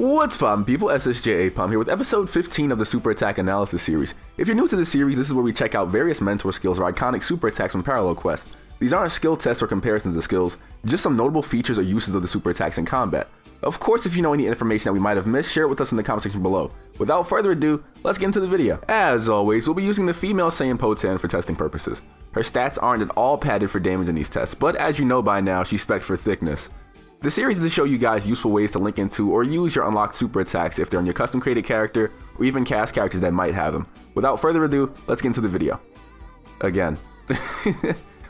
What's poppin' people, SSJAipom here with episode 15 of the Super Attack Analysis series. If you're new to this series, this is where we check out various mentor skills or iconic super attacks from Parallel Quest. These aren't skill tests or comparisons of skills, just some notable features or uses of the super attacks in combat. Of course, if you know any information that we might have missed, share it with us in the comment section below. Without further ado, let's get into the video. As always, we'll be using the female Xenoverse for testing purposes. Her stats aren't at all padded for damage in these tests, but as you know by now, she's spec'd for thickness. The series is to show you guys useful ways to link into or use your unlocked super attacks if they're on your custom created character or even cast characters that might have them. Without further ado, let's get into the video. Again.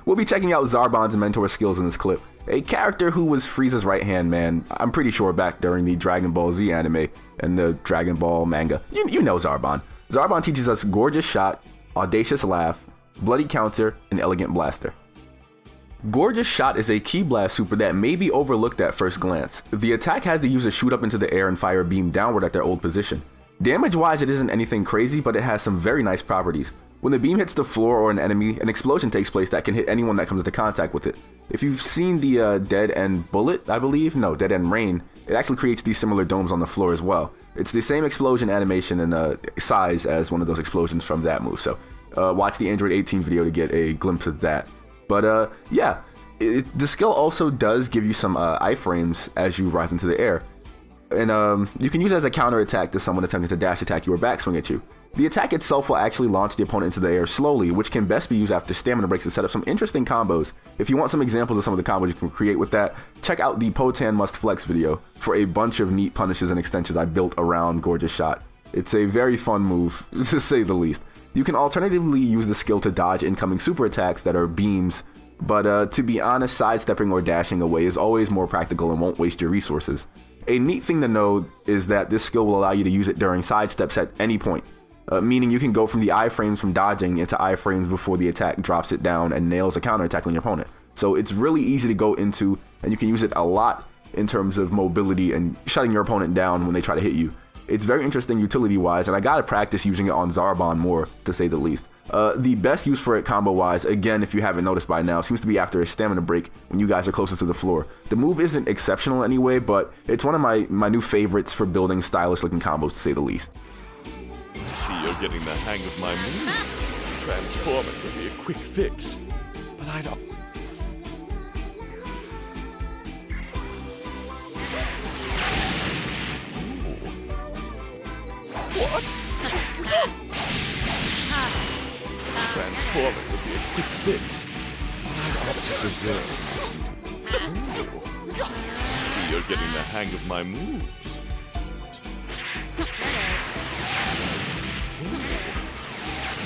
We'll be checking out Zarbon's mentor skills in this clip. A character who was Frieza's right-hand man, I'm pretty sure back during the Dragonball Z anime and the Dragonball manga. You know Zarbon. Zarbon teaches us Gorgeous Shot, Audacious Laugh, Bloody Counter, and Elegant Blaster. Gorgeous Shot is a Ki Blast super that may be overlooked at first glance. The attack has the user shoot up into the air and fire a beam downward at their old position. Damage-wise, it isn't anything crazy, but it has some very nice properties. When the beam hits the floor or an enemy, an explosion takes place that can hit anyone that comes into contact with it. If you've seen the Dead End Bullet, I believe, no, Dead End Rain, it actually creates these similar domes on the floor as well. It's the same explosion animation and size as one of those explosions from that move, so watch the Android 18 video to get a glimpse of that. But yeah, the skill also does give you some iframes as you rise into the air. And you can use it as a counter attack to someone attempting to dash attack you or backswing at you. The attack itself will actually launch the opponent into the air slowly, which can best be used after stamina breaks to set up some interesting combos. If you want some examples of some of the combos you can create with that, check out the Potan Must Flex video for a bunch of neat punishes and extensions I built around Gorgeous Shot. It's a very fun move, to say the least. You can alternatively use the skill to dodge incoming super attacks that are beams, but to be honest, sidestepping or dashing away is always more practical and won't waste your resources. A neat thing to know is that this skill will allow you to use it during sidesteps at any point. Meaning you can go from the iframes from dodging into iframes before the attack drops it down and nails a counter attack on your opponent. So it's really easy to go into, and you can use it a lot in terms of mobility and shutting your opponent down when they try to hit you. It's very interesting utility wise, and I gotta practice using it on Zarbon more, to say the least. The best use for it combo wise, again if you haven't noticed by now, seems to be after a stamina break when you guys are closest to the floor. The move isn't exceptional anyway, but it's one of my new favorites for building stylish looking combos, to say the least. See, you're getting the hang of my moves. Transforming would be a quick fix, but I don't. What? Transforming would be a quick fix, but I'd opt to preserve. See, you're getting the hang of my moves.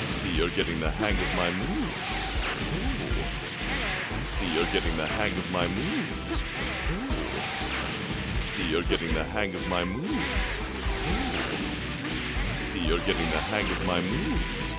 See, you're getting the hang of my moves. See, you're getting the hang of my moves. See, you're getting the hang of my moves. See, you're getting the hang of my moves.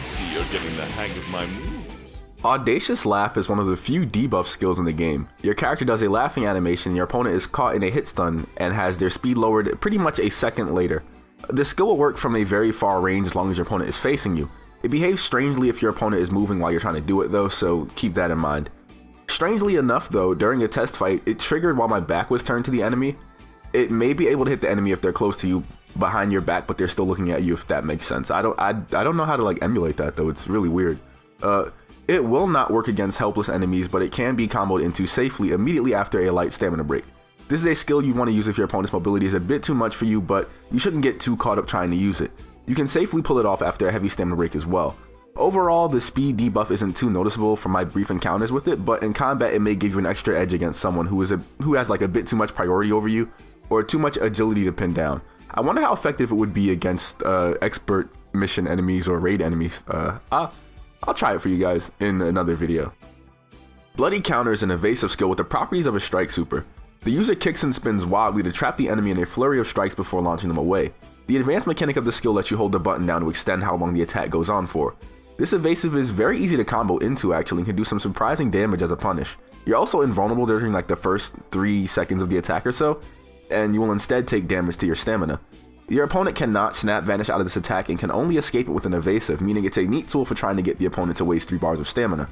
See, you're getting the hang of my moves. Audacious Laugh is one of the few debuff skills in the game. Your character does a laughing animation, your opponent is caught in a hit stun and has their speed lowered pretty much a second later. The skill will work from a very far range as long as your opponent is facing you. It behaves strangely if your opponent is moving while you're trying to do it though, so keep that in mind. Strangely enough though, during a test fight, it triggered while my back was turned to the enemy. It may be able to hit the enemy if they're close to you behind your back, but they're still looking at you, if that makes sense. I don't know how to like emulate that though, it's really weird. It will not work against helpless enemies, but it can be comboed into safely immediately after a light stamina break. This is a skill you want to use if your opponent's mobility is a bit too much for you, but you shouldn't get too caught up trying to use it. You can safely pull it off after a heavy stamina break as well. Overall, the speed debuff isn't too noticeable from my brief encounters with it, but in combat it may give you an extra edge against someone who has like a bit too much priority over you, or too much agility to pin down. I wonder how effective it would be against expert mission enemies or raid enemies. I'll try it for you guys in another video. Bloody Counter is an evasive skill with the properties of a strike super. The user kicks and spins wildly to trap the enemy in a flurry of strikes before launching them away. The advanced mechanic of the skill lets you hold the button down to extend how long the attack goes on for. This evasive is very easy to combo into actually and can do some surprising damage as a punish. You're also invulnerable during like the first 3 seconds of the attack or so, and you will instead take damage to your stamina. Your opponent cannot snap vanish out of this attack and can only escape it with an evasive, meaning it's a neat tool for trying to get the opponent to waste 3 bars of stamina.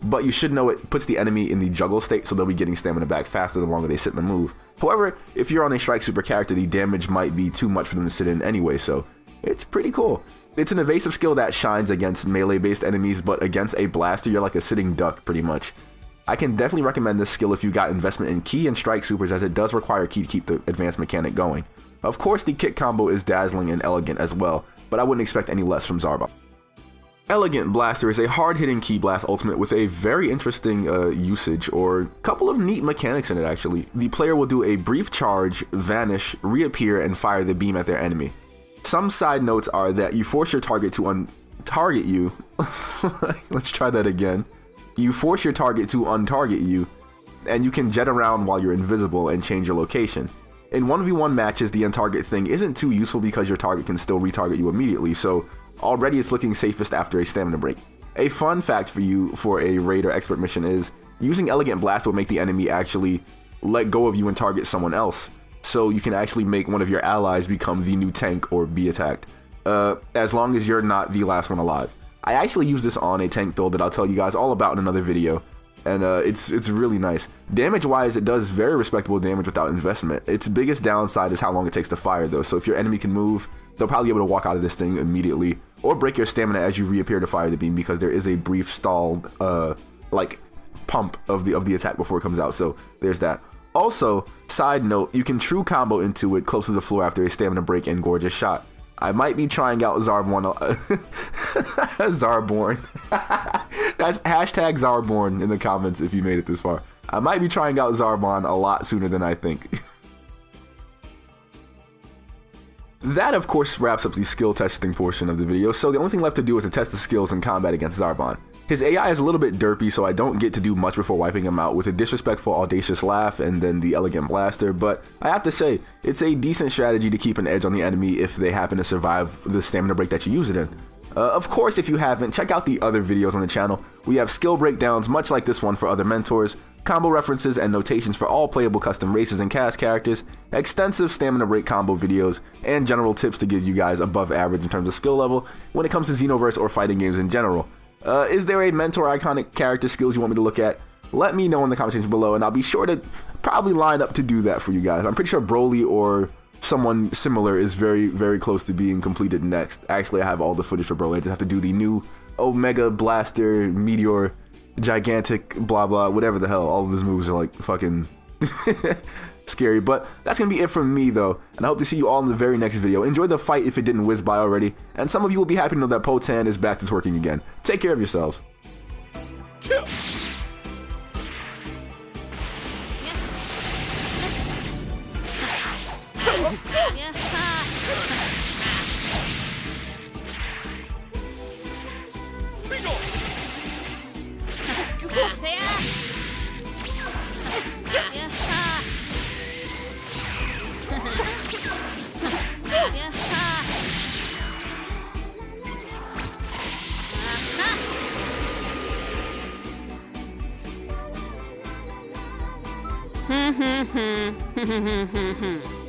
but you should know it puts the enemy in the juggle state, so they'll be getting stamina back faster the longer they sit in the move. However, if you're on a strike super character, the damage might be too much for them to sit in anyway, so it's pretty cool. It's an evasive skill that shines against melee-based enemies, but against a blaster, you're like a sitting duck, pretty much. I can definitely recommend this skill if you got investment in ki and strike supers, as it does require ki to keep the advanced mechanic going. Of course, the kick combo is dazzling and elegant as well, but I wouldn't expect any less from Zarbon. Elegant Blaster is a hard-hitting ki blast ultimate with a very interesting usage, or couple of neat mechanics in it actually. The player will do a brief charge, vanish, reappear, and fire the beam at their enemy. Some side notes are that you force your target to untarget you. Let's try that again. You force your target to untarget you, and you can jet around while you're invisible and change your location. In 1v1 matches, the untarget thing isn't too useful because your target can still retarget you immediately, so already it's looking safest after a stamina break. A fun fact for you for a raid or expert mission is, using Elegant Blast will make the enemy actually let go of you and target someone else, so you can actually make one of your allies become the new tank or be attacked, as long as you're not the last one alive. I actually use this on a tank build that I'll tell you guys all about in another video, and it's really nice. Damage wise, it does very respectable damage without investment. Its biggest downside is how long it takes to fire though, so if your enemy can move, they'll probably be able to walk out of this thing immediately, or break your stamina as you reappear to fire the beam, because there is a brief stalled like pump of the attack before it comes out, so there's that. Also, side note, you can true combo into it close to the floor after a stamina break and gorgeous shot. I might be trying out Zarbon. Zarbon. That's hashtag Zarbon in the comments if you made it this far. I might be trying out Zarbon a lot sooner than I think. That, of course, wraps up the skill testing portion of the video, so the only thing left to do is to test the skills in combat against Zarbon. His AI is a little bit derpy, so I don't get to do much before wiping him out with a disrespectful Audacious laugh and then the Elegant Blaster, but I have to say, it's a decent strategy to keep an edge on the enemy if they happen to survive the stamina break that you use it in. Of course, if you haven't, check out the other videos on the channel. We have skill breakdowns much like this one for other mentors, combo references and notations for all playable custom races and cast characters, extensive stamina break combo videos, and general tips to give you guys above average in terms of skill level when it comes to Xenoverse or fighting games in general. Is there a mentor iconic character skills you want me to look at? Let me know in the comment section below, and I'll be sure to probably line up to do that for you guys. I'm pretty sure Broly or someone similar is very, very close to being completed next. Actually, I have all the footage for Broly. I just have to do the new Omega Blaster, Meteor, Gigantic, blah blah, whatever the hell. All of his moves are like fucking scary, but that's gonna be it from me though, and I hope to see you all in the very next video. Enjoy the fight if it didn't whiz by already, and some of you will be happy to know that Potan is back to twerking again. Take care of yourselves. Hmm.